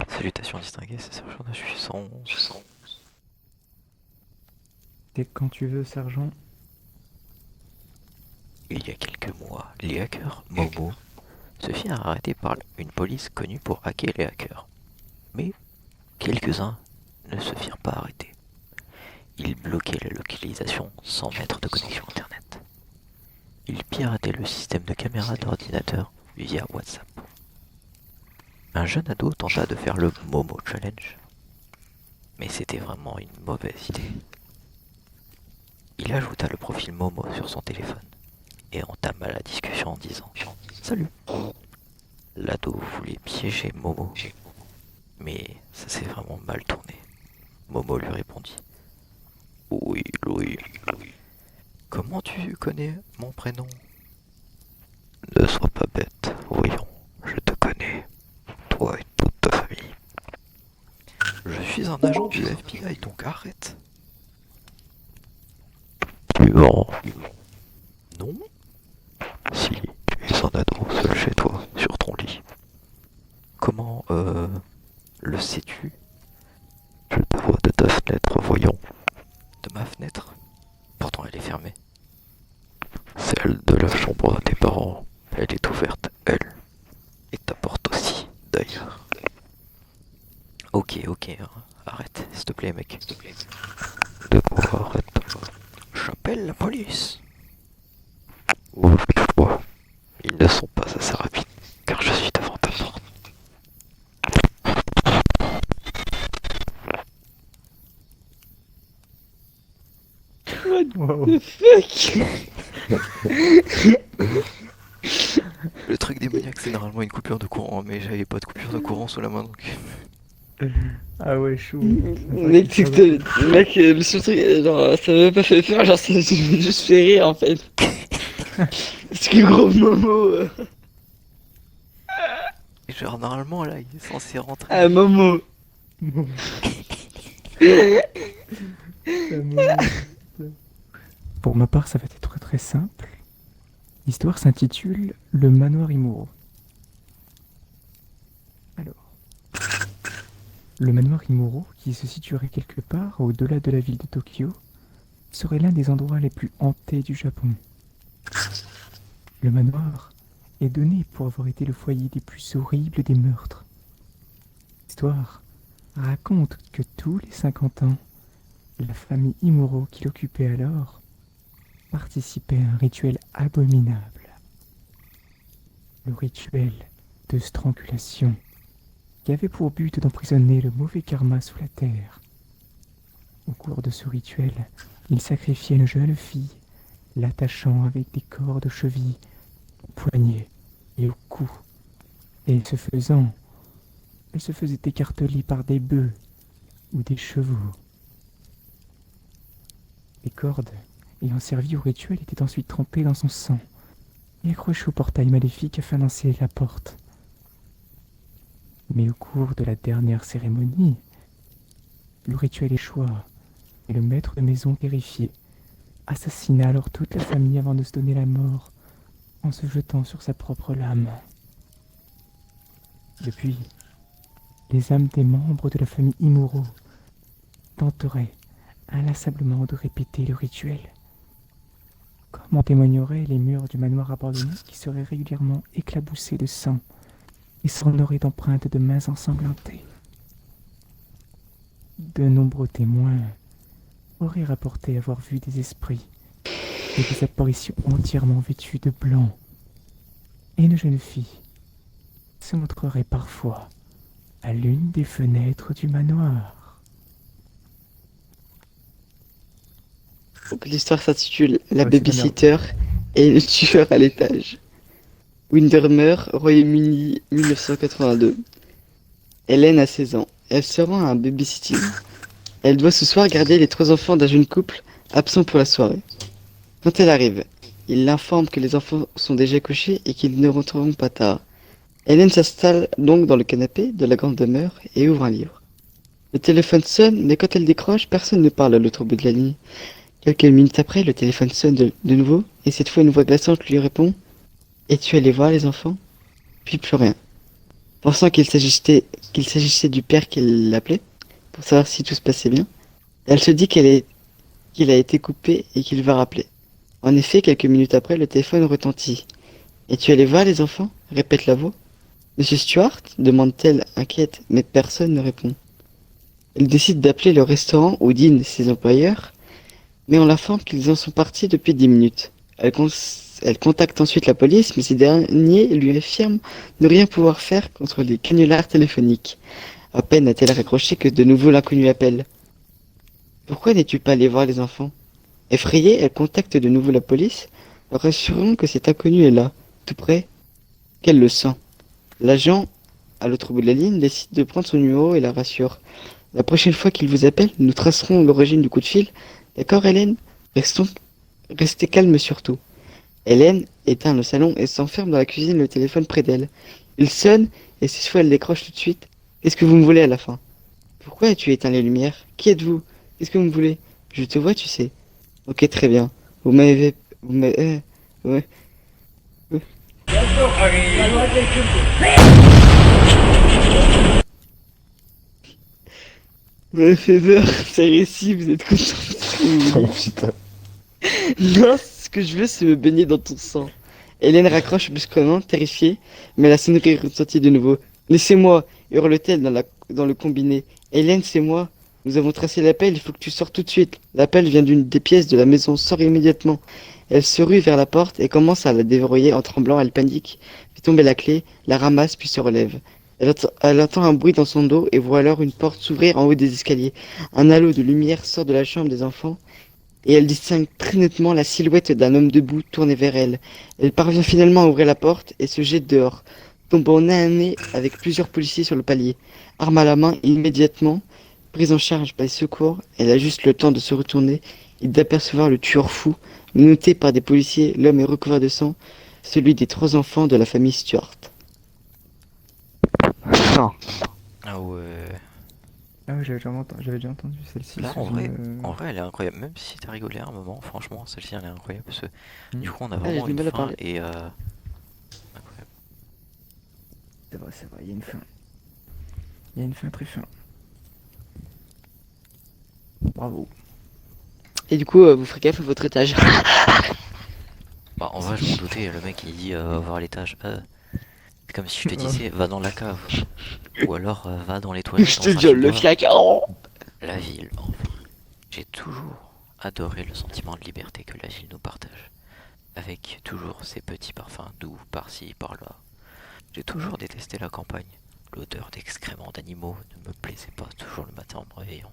Salutations distinguées, c'est Sergent de Suissance. Dès quand tu veux, sergent. Il y a quelques mois, les hackers Momo se firent arrêter par une police connue pour hacker les hackers. Mais quelques-uns ne se firent pas arrêter. Ils bloquaient la localisation sans mettre de connexion internet. Ils pirataient le système de caméra d'ordinateur via WhatsApp. Un jeune ado tenta de faire le Momo Challenge, mais c'était vraiment une mauvaise idée. Il ajouta le profil Momo sur son téléphone et entama la discussion en disant Salut. L'ado voulait piéger Momo, mais ça s'est vraiment mal tourné. Momo lui répondit Oui, Louis. Comment tu connais mon prénom? Ne sois pas bête, voyons, je te connais, toi et toute ta famille. Je suis un agent du FBI, donc arrête. Tu mens. Non? Si, tu es un ado seul chez toi, sur ton lit. Comment, le sais-tu? Je te vois de ta fenêtre, voyons. De ma fenêtre? Pourtant elle est fermée. Celle de la chambre des parents, elle est ouverte, elle. Et ta porte aussi, d'ailleurs. Ok, arrête, s'il te plaît, mec. De quoi arrête? J'appelle la police. Ouvre-toi. Ils ne sont pas assez rapides, car je suis devant ta porte. What Wow. the fuck? Le truc démoniaque, c'est normalement une coupure de courant, mais j'avais pas de coupure de courant sous la main, donc... Ah ouais, chou. Mec, mec, le seul truc, genre, ça m'a pas fait peur, genre, ça m'a juste fait rire en fait. Parce que gros Momo. Genre, normalement, là, il est censé rentrer. Ah, Momo. Pour ma part, ça va être très simple. L'histoire s'intitule Le manoir Imuro. Alors, le manoir Imuro, qui se situerait quelque part au-delà de la ville de Tokyo, serait l'un des endroits les plus hantés du Japon. Le manoir est donné pour avoir été le foyer des plus horribles des meurtres. L'histoire raconte que tous les 50 ans, la famille Imuro qui l'occupait alors participait à un rituel abominable. Le rituel de strangulation qui avait pour but d'emprisonner le mauvais karma sous la terre. Au cours de ce rituel, il sacrifiait une jeune fille, l'attachant avec des cordes aux chevilles, aux poignets et au cou. Et ce faisant, elle se faisait écarteler par des bœufs ou des chevaux. Les cordes ayant servi au rituel étaient ensuite trempées dans son sang et accrochées au portail maléfique afin d'en sceller la porte. Mais au cours de la dernière cérémonie, le rituel échoua et le maître de maison terrifié assassina alors toute la famille avant de se donner la mort en se jetant sur sa propre lame. Depuis, les âmes des membres de la famille Imuro tenteraient inlassablement de répéter le rituel, comme en témoigneraient les murs du manoir abandonné qui seraient régulièrement éclaboussés de sang et s'orneraient d'empreintes de mains ensanglantées. De nombreux témoins auraient rapporté avoir vu des esprits et des apparitions entièrement vêtues de blanc, et une jeune fille se montrerait parfois à l'une des fenêtres du manoir. Donc, l'histoire s'intitule La Ouais, c'est de la babysitter et le tueur à l'étage. Windermere, Royaume-Uni, 1982. Hélène a 16 ans. Elle se rend à un babysitting. Elle doit ce soir garder les 3 enfants d'un jeune couple absent pour la soirée. Quand elle arrive, il l'informe que les enfants sont déjà couchés et qu'ils ne rentreront pas tard. Hélène s'installe donc dans le canapé de la grande demeure et ouvre un livre. Le téléphone sonne, mais quand elle décroche, personne ne parle à l'autre bout de la ligne. Quelques minutes après, le téléphone sonne de nouveau, et cette fois une voix glaçante lui répond « Es-tu allé voir les enfants ?» Puis plus rien. pensant qu'il s'agissait du père qui l'appelait, pour savoir si tout se passait bien. Elle se dit qu'il a été coupé et qu'il va rappeler. En effet, quelques minutes après, le téléphone retentit. Es-tu allé voir les enfants? Répète la voix. Monsieur Stuart? Demande-t-elle inquiète, mais personne ne répond. Elle décide d'appeler le restaurant où dînent ses employeurs, mais on l'informe qu'ils en sont partis depuis 10 minutes. Elle contacte ensuite la police, mais ces derniers lui affirment ne rien pouvoir faire contre les canulars téléphoniques. À peine a-t-elle raccroché que de nouveau l'inconnu appelle. Pourquoi n'es-tu pas allé voir les enfants? Effrayée, elle contacte de nouveau la police, leur assurant que cet inconnu est là, tout près, qu'elle le sent. L'agent, à l'autre bout de la ligne, décide de prendre son numéro et la rassure. La prochaine fois qu'il vous appelle, nous tracerons l'origine du coup de fil. D'accord, Hélène? Restez calme surtout. Hélène éteint le salon et s'enferme dans la cuisine, le téléphone près d'elle. Il sonne et cette fois elle décroche tout de suite. Qu'est-ce que vous me voulez à la fin? Pourquoi as-tu éteint les lumières? Qui êtes-vous? Qu'est-ce que vous me voulez? Je te vois, tu sais. Ok, très bien. Vous m'avez, ouais. Vous m'avez fait peur, c'est récit, vous êtes content. Oh putain. Non, ce que je veux, c'est me baigner dans ton sang. Hélène raccroche brusquement, terrifiée, mais la sonnerie retentit de nouveau. Laissez-moi, hurle-t-elle dans le combiné. Hélène, c'est moi. Nous avons tracé l'appel, il faut que tu sortes tout de suite. L'appel vient d'une des pièces de la maison, sors immédiatement. Elle se rue vers la porte et commence à la déverrouiller en tremblant, elle panique, fait tomber la clé, la ramasse puis se relève. Elle entend un bruit dans son dos et voit alors une porte s'ouvrir en haut des escaliers. Un halo de lumière sort de la chambre des enfants et elle distingue très nettement la silhouette d'un homme debout tourné vers elle. Elle parvient finalement à ouvrir la porte et se jette dehors, tombant nez à nez avec plusieurs policiers sur le palier. Arme à la main, immédiatement prise en charge par les secours, elle a juste le temps de se retourner et d'apercevoir le tueur fou. Menotté par des policiers, l'homme est recouvert de sang, celui des 3 enfants de la famille Stuart. Non. Ah ouais. Ah ouais, j'avais déjà entendu celle-ci. Là, sur en vrai, elle est incroyable. Même si t'as rigolé à un moment, franchement, celle-ci, elle est incroyable. Parce que du coup, on a j'ai vraiment du une mal à fin parler. et incroyable. C'est vrai, il y a une fin. Il y a une fin très fin. Bravo. Et du coup, vous ferez gaffe à votre étage. Bah, en vrai, je m'en doutais. Le mec, il dit va voir l'étage. C'est comme si je te disais va dans la cave. Ou alors va dans les toilettes. Je dans te un viole le couloir. fiac. Oh, La ville, enfin. J'ai toujours adoré le sentiment de liberté que la ville nous partage. Avec toujours ces petits parfums doux par-ci, par-là. J'ai toujours détesté la campagne. L'odeur d'excréments d'animaux ne me plaisait pas toujours le matin en me réveillant.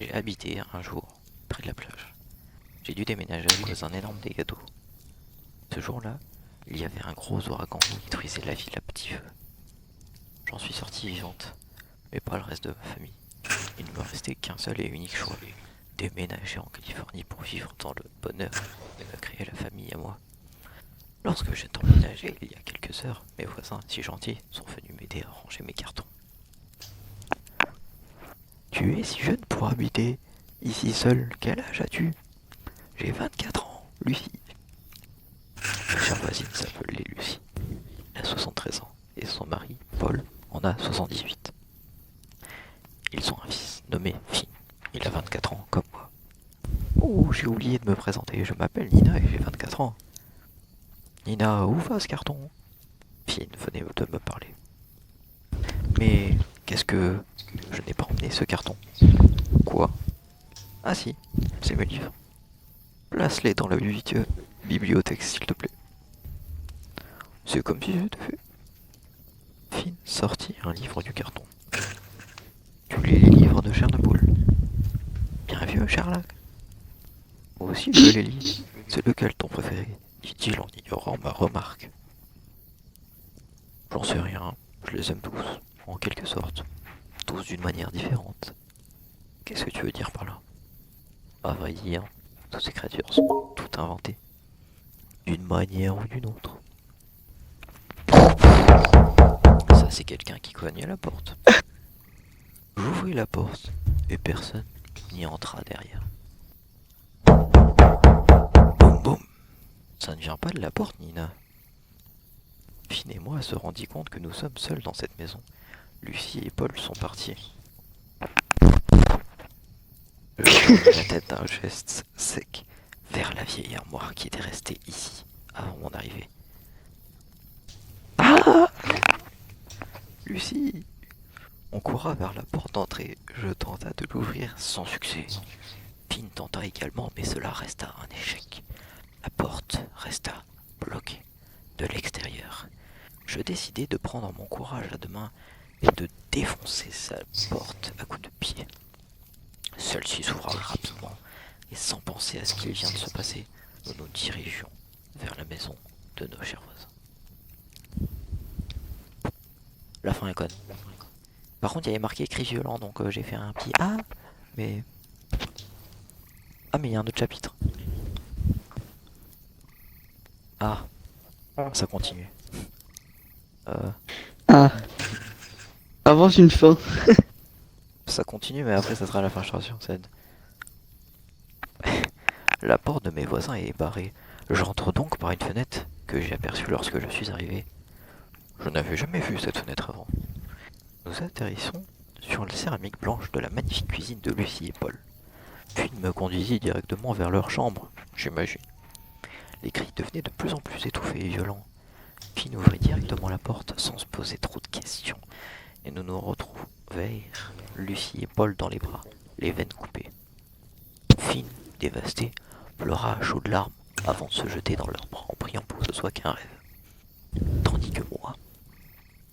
J'ai habité un jour près de la plage. J'ai dû déménager à cause d'un énorme dégât d'eau. Ce jour-là, il y avait un gros ouragan qui détruisait la ville à petit feu. J'en suis sortie vivante, mais pas le reste de ma famille. Il ne me restait qu'un seul et unique choix, déménager en Californie pour vivre dans le bonheur et me créer la famille à moi. Lorsque j'ai emménagé il y a quelques heures, mes voisins si gentils sont venus m'aider à ranger mes cartons. Tu es si jeune pour habiter ici seul, quel âge as-tu? J'ai 24 ans, Lucie. Ma chère voisine s'appelait Lucie. Elle a 73 ans et son mari, Paul, en a 78. Ils ont un fils nommé Finn. Il a 24 ans comme moi. Oh, j'ai oublié de me présenter. Je m'appelle Nina et j'ai 24 ans. Nina, où va ce carton? Finn venait de me parler. Mais qu'est-ce que... Je n'ai pas emmené ce carton. Quoi? Ah si, c'est mes livres. Place-les dans la bibliothèque, s'il te plaît. C'est comme si j'étais fait. Finn sortit un livre du carton. Tu lis les livres de Chernobyl. Bien vieux, Sherlock. Moi aussi, je les lis. C'est lequel ton préféré? Dit-il en ignorant ma remarque. J'en sais rien, je les aime tous, en quelque sorte. Tous d'une manière différente. Qu'est-ce que tu veux dire par là? À vrai dire, toutes ces créatures sont toutes inventées. D'une manière ou d'une autre. Ça, c'est quelqu'un qui cogne à la porte. J'ouvris la porte et personne n'y entra derrière. Boum boum. Ça ne vient pas de la porte, Nina. Finn et moi se rendit compte que nous sommes seuls dans cette maison. Lucie et Paul sont partis. Je tournai la tête d'un geste sec vers la vieille armoire qui était restée ici avant mon arrivée. Ah! Lucie! On courra vers la porte d'entrée. Je tenta de l'ouvrir sans succès. Finn tenta également, mais cela resta un échec. La porte resta bloquée de l'extérieur. Je décidai de prendre mon courage à deux mains et de défoncer sa porte à coups de pied. Celle-ci s'ouvra rapidement, et sans penser à ce qu'il vient de se passer, nous nous dirigeons vers la maison de nos chers voisins. La fin est conne. Par contre, il y avait marqué cri violent, donc j'ai fait un petit ah, mais. Ah, mais il y a un autre chapitre. Ah, ça continue. Ah. Avance une fin. Ça continue, mais après ça sera la fin, je te rassure, Ced. La porte de mes voisins est barrée. J'entre donc par une fenêtre que j'ai aperçue lorsque je suis arrivé. Je n'avais jamais vu cette fenêtre avant. Nous atterrissons sur la céramique blanche de la magnifique cuisine de Lucie et Paul. Puis me conduisit directement vers leur chambre, j'imagine. Les cris devenaient de plus en plus étouffés et violents. Puis nous ouvrit directement la porte sans se poser trop de questions. Et nous nous retrouvèrent Lucie et Paul dans les bras, les veines coupées. Finn, dévasté, pleura à chaudes larmes avant de se jeter dans leurs bras en priant pour que ce soit qu'un rêve. Tandis que moi,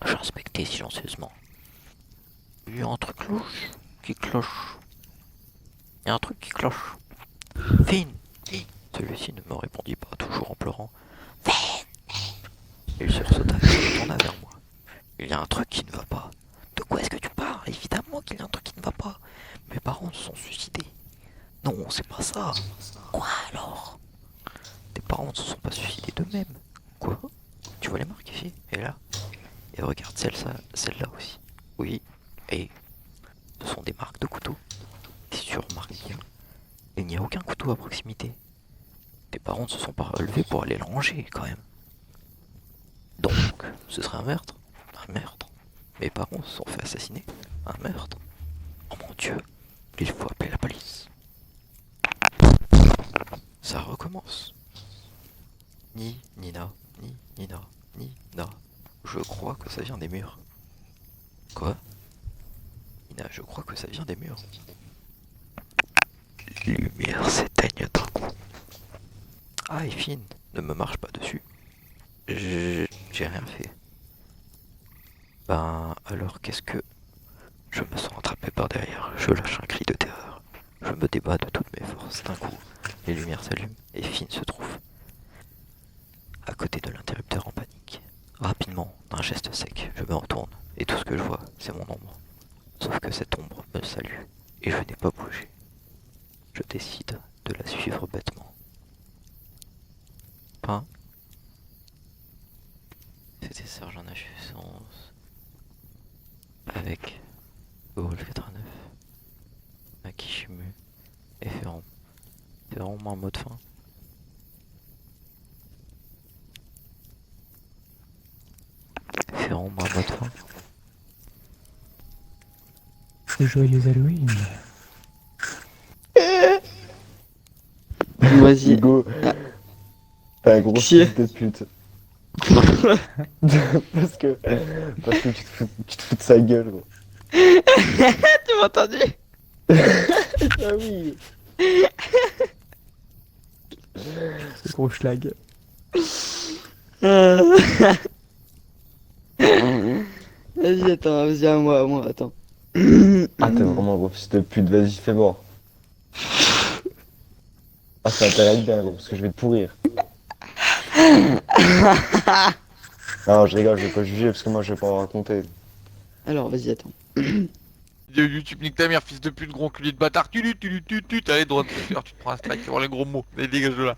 j'inspectais silencieusement. Il y a un truc louche qui cloche. Il y a un truc qui cloche. Finn! Celui-ci ne me répondit pas, toujours en pleurant. Finn! Il sursauta et se retourna vers moi. Il y a un truc qui ne va pas. De quoi est-ce que tu parles? Évidemment qu'il y a un truc qui ne va pas. Mes parents se sont suicidés. Non, c'est pas ça. Quoi alors? Tes parents ne se sont pas suicidés d'eux-mêmes. Quoi? Tu vois les marques ici? Et là? Et regarde celle-là aussi. Oui, et ce sont des marques de couteaux. Et si tu remarques bien, il n'y a aucun couteau à proximité. Tes parents ne se sont pas relevés pour aller le ranger quand même. Donc, ce serait un meurtre? Un meurtre? Mes parents se sont fait assassiner? Un meurtre? Oh mon Dieu, il faut appeler la police. Ça recommence. Ni Nina, ni Nina, ni Nina. Je crois que ça vient des murs. Quoi? Nina, je crois que ça vient des murs. Les lumières s'éteignent d'un coup. Ah, et Finn, ne me marche pas dessus. J'ai rien fait. Ben, alors qu'est-ce que... Je me sens attrapé par derrière, je lâche un cri de terreur. Je me débats de toutes mes forces. D'un coup, les lumières s'allument et Finn se trouve à côté de l'interrupteur en panique. Rapidement, d'un geste sec, je me retourne et tout ce que je vois, c'est mon ombre. Sauf que cette ombre me salue et je n'ai pas bougé. Je décide de la suivre bêtement. Hein? C'était Sergent Nachessence avec Wolf 89, Makishimu et Ferron. Ferron, un mot de fin. Ferron, un mot de fin. Et joyeux Halloween. Vas-y. Hugo, t'es un gros Qui est- fils de pute. parce que tu te fous de sa gueule, gros. Tu m'as entendu? Ah oui. Ce gros schlag. Vas-y, attends, vas-y, à moi, attends. Ah, t'es vraiment un gros fils de pute, vas-y, fais voir. Ah, ça t'intéresse bien, gros, parce que je vais te pourrir. Non, je rigole, je vais pas juger, parce que moi, je vais pas en raconter. Alors, vas-y, attends. YouTube nique ta mère, fils de pute, gros culé de bâtard, allez droit de faire, tu te prends un strike, voir les gros mots, allez dégage de là.